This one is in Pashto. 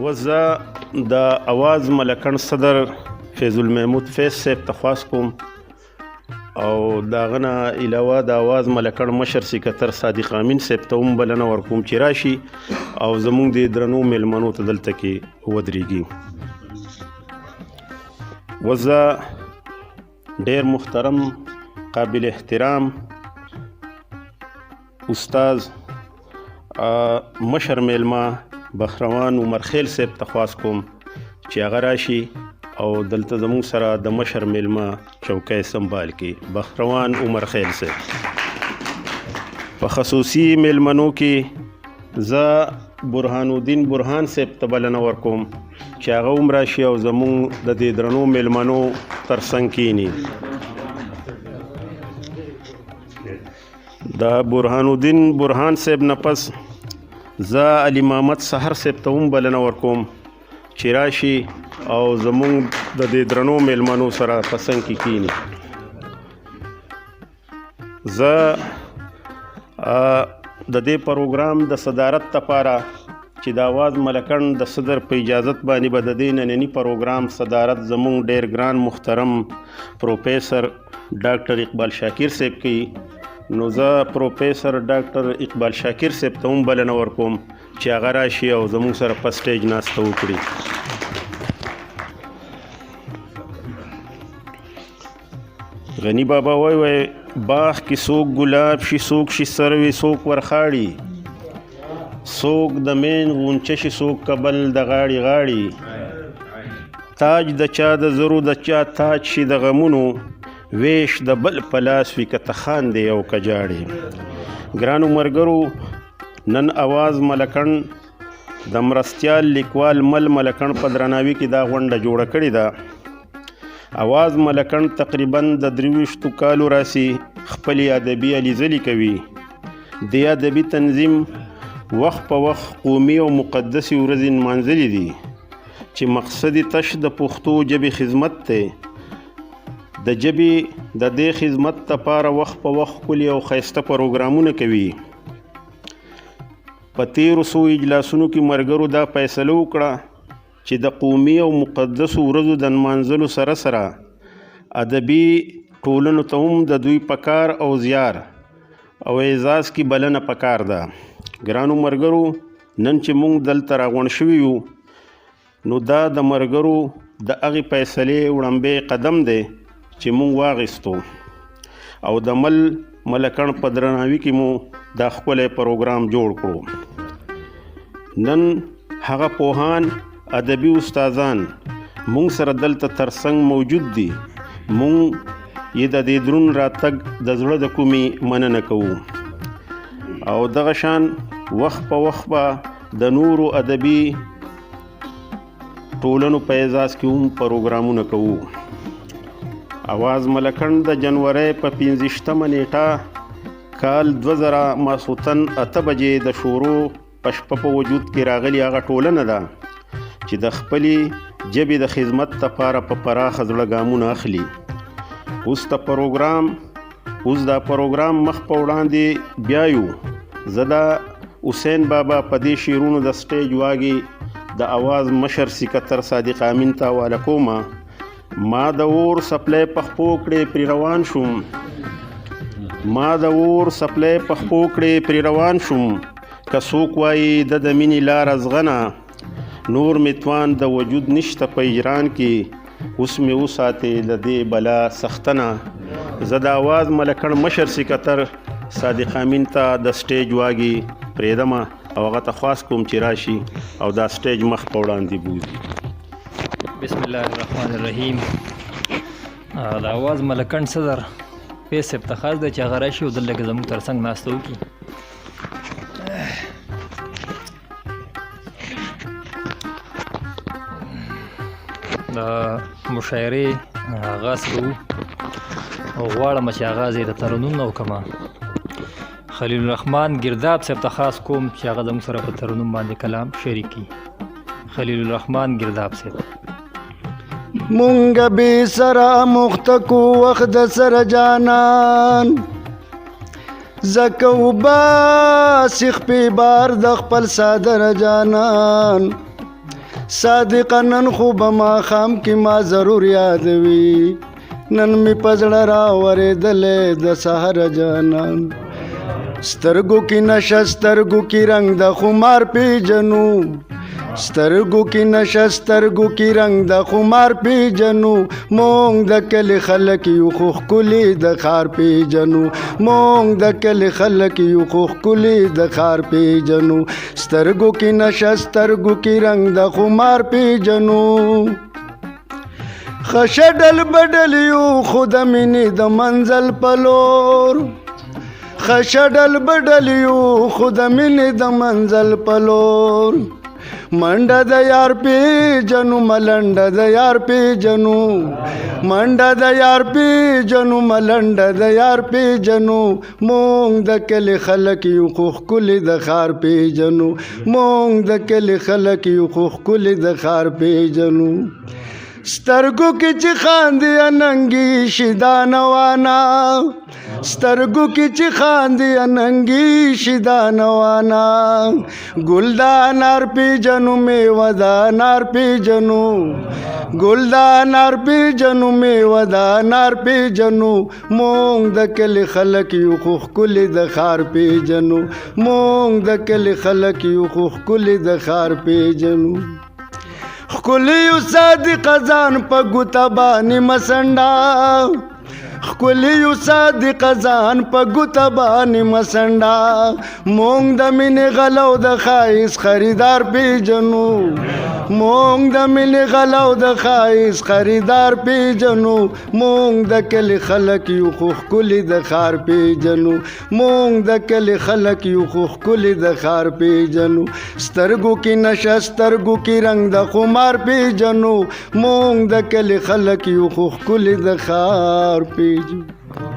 وزه د اواز ملکن صدر فیض المحمود فیض صاحب تخواست کوم او داغه نه علاوه د اواز ملکن مشر سکتر صادق امین صاحب ته هم بلنه ورکوم چې راشي او زموږ د درنو میلمنو ته دلته کې ودرېږي. وزه ډېر محترم قابل احترام استاد مشر میلمه بخروان عمر خیل صاحب تخواست کوم چې هغه راشي او دلته زموږ سره د مشر میلمه چوکۍ سنبال کړي. بخروان عمر خیل صاحب. په خصوصي میلمنو کې زه برهان الدین برهان صاحب ته بلنه ورکوم چې هغه هم راشي او زموږ د دې درنو میلمنو ترڅنګ کینی. د برهان الدین برهان صاحب نه پس زه علي محمد سحر صاحب ته هم بلنه ورکوم چې راشي او زموږ د دې درنو میلمنو سره په څنګ کې کینی. زه د دې پروګرام د صدارت لپاره چې د اواز ملکن د صدر په اجازت باندې به د دې ننني پروګرام صدارت زموږ ډېر ګران محترم پروفیسر ډاکټر اقبال شاکر صاحب کوي، نو زه پروفیسر ډاکټر اقبال شاکر صاحب ته هم بلنه ورکوم چې هغه راشي او زموږ سره په سټیج ناسته وکړي. غنی بابا وای باغ کې څوک ګلاب شي څوک شي سروي څوک ورخاړي، څوک د مین غونچه شي څوک کبل د غاړي غاړي، تاج د چا د زرو د چا تاج شي د غمونو، ویش د بل پلاس وي که ته خاندې او که جاړې. ګرانو ملګرو، نن اواز ملکن د مرستیال لیکوال مل ملکن په درناوي کې دا غونډه جوړه کړې ده. اواز ملکن تقریبا د 23 کالو راسي خپل ادبي هلې کوي. د ادبي تنظیم وخت په وخت قومي او مقدسې ورځې نمانځلې دي چې مقصد تش د پښتو ژبې خدمت دی. د ژبې د دې خدمت لپاره وخت په وخت ښکلي او ښایسته پروګرامونه کوي. په تیرو څو اجلاسونو کې ملګرو دا فیصله وکړه چې د قومي او مقدسو ورځو د نمانځلو سره سره ادبي ټولنو ته هم د دوی پکار او زیار او اعزاز کې بلنه پکار ده. ګرانو ملګرو، نن چې موږ دلته راغونډ شوي یو نو دا د ملګرو د هغې فیصلې وړاندې قدم دی چې موږ واخیستو او د ملکن په درناوي کې مو دا ښکلی پروګرام جوړ کړو. نن هغه پوهان ادبي استادان مونږ سره دلته ترڅنګ موجود دي. مونږ یې د دې درون راتګ د زړه د کومې مننه کوو او دغه شان وخت په وخت به د نورو ادبي ټولنو په اعزاز کې هم پروګرامونه کوو. اواز ملکن د جنورۍ په 15 نیټه کال 2000 ماسوتن 8 بجې د شورو په شپه په وجود کې راغلي هغه ټولنه ده چې د خپلې ژبې د خدمت لپاره په پراخه زړه ګامونه اخلي. اوس دا پروګرام مخ په وړاندې بیایو. زه د حسین بابا په دې شعرونو د سټیج واګي د اواز مشر سکتر صادق امین ته حواله کومه. ما د اور سپلی په خپو کړې پرې روان شوم، ما د اور سپلی په خپو کړې پرې روان شوم، که څوک وایي د مینې لاره زغنه، نور میتوان د وجود نشته په اجران کې، اوس مې وساتې د دې بلا سختنه. زه د اواز ملکن مشر سکتر صادق امین ته د سټیج واګي پرېږدمه او هغه ته خواست کوم چې راشي او دا سټیج مخ په وړاندې بوځي. بسم الله الرحمن الرحیم. د اواز ملکن صدر فیض صاحب ته خاص ده چې هغه راشي او دلته زموږ ترڅنګ ناسته وکړي. د مشاعرې آغاز کوو او غواړم چې آغاز یې د ترنم نه وکړم. خلیل الرحمن گرداب صاحب ته خاص کوم چې هغه زموږ سره په ترنم باندې کلام شریک کړي. خلیل الرحمن گرداب صاحب. مونږ به سره مختکو وخت سره جانان زکو با سیخ پی بار د خپل صادر جانان صادقه نن خو به ماښام کې ما ضرور یادوي نن مې په زړه راورېدلې د سحر جانان سترګو کې نشه سترګو کې رنګ د خمار پیژنو سترګو کې نشه سترګو کې رنګ د خمار پیژنو مونږ د کلي خلک یو خو ښکلي د ښار پیژنو مونږ د کلي خلک یو خو ښکلي د ښار پیژنو سترګو کې نشه سترګو کې رنګ د خمار پیژنو خشه ډل بدل یو خو د مینې د منزل په لور خشه ډل بدل یو خو د مینې د منزل په لور منډه د یار پیژنو ملنډه د یار پیژنو منډه د یار پیژنو ملنډه د یار پیژنو مونږ د کلي خلک یو خو ښکلي د ښار پیژنو مونږ د کلي خلک یو خو ښکلي د ښار پیژنو سترګو کې چې خاندي اننګي شي دا نوانا سترګو کې چې خاندي اننګي شي دا نوانا ګل دا انار پیژنو میوه دا انار پیژنو ګل دا انار پیژنو میوه دا انار پیژنو مونږ د کلي خلک یو خو ښکلي د ښار پیژنو مونږ د کلي خلک یو خو ښکلي د ښار پیژنو ښکلی یو صادق ځان په ګوته باندې مسنډه ښکلی یو صادق ځان په ګوته باندې مسنډه مونږ د مینې غلو د ښایست خریدار پیژنو مونږ د مینې غلو د ښایست خریدار پیژنو مونږ د کلي خلک یو خو ښکلي د ښار پیژنو مونږ د کلي خلک یو خو ښکلي د ښار پیژنو سترګو کې نشه سترګو کې رنګ د خمار پیژنو مونږ د کلي خلک یو خو ښکلي د ښار پیژنو